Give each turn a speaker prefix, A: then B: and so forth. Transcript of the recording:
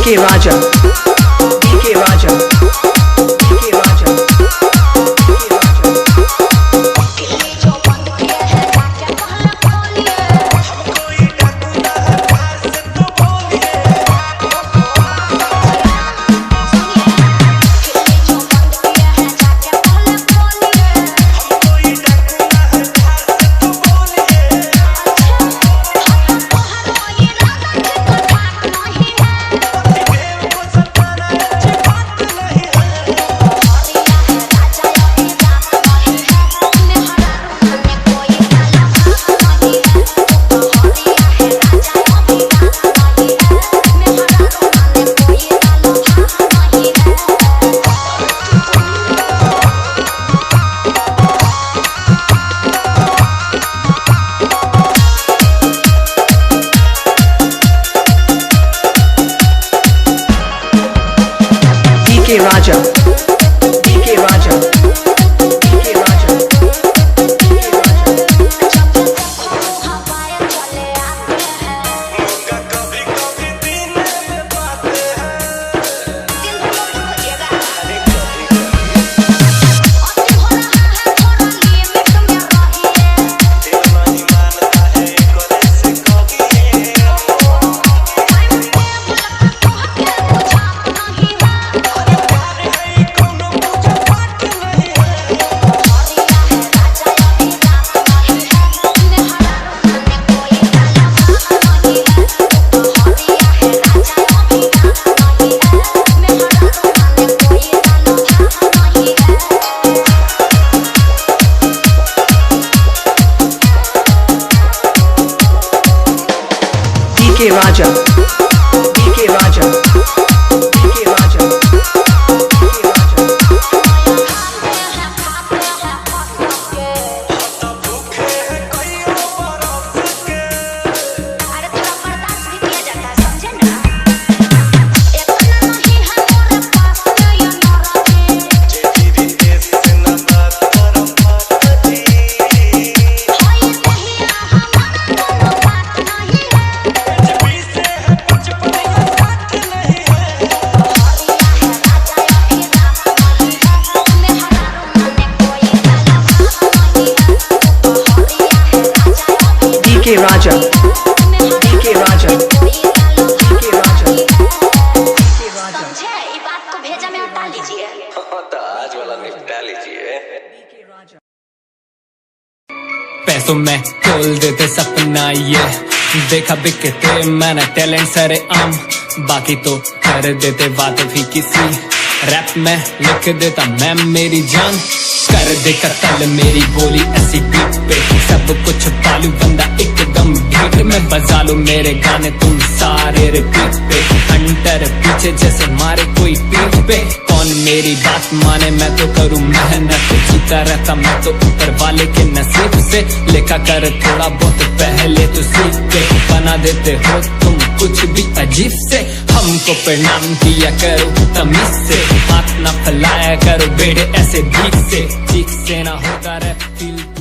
A: DK Raja, DK Raja, DK Raja, DK Raja. DK Raja, DK Raja, DK Raja, DK Raja. DK Raja, DK Raja, DK Raja, DK Raja. DK Raja, DK Raja, DK Raja, DK Raja.
B: समझे? ये बात को भेजा में उतार लीजिए।
C: तो आज वाला निपटा लीजिए।
D: पैसों में खोल देते सपना ये देखा बिकते मैंने टैलेंट सरे आम बाकी तो कर देते बात भी किसी रैप में लिख देता मैं मेरी जान कर दे कत्ल मेरी बोली ऐसी बीट पे सब कुछ पालू बंदा एकदम भीट में बजा लो मेरे गाने तुम सारे रिपीट पे हंटर पीछे जैसे मारे कोई पीठ पे कौन मेरी बात माने मैं तो करूँ मेहनत जीता रहता मैं तो ऊपर वाले के नसीब से लिखा कर थोड़ा बहुत पहले तो सीख के बना देते हो तुम कुछ भी अजीब से हमको प्रणाम किया करो तमीज से हाथ ना फैलाया करो बेड़े ऐसे भीख से ना होता रहे फील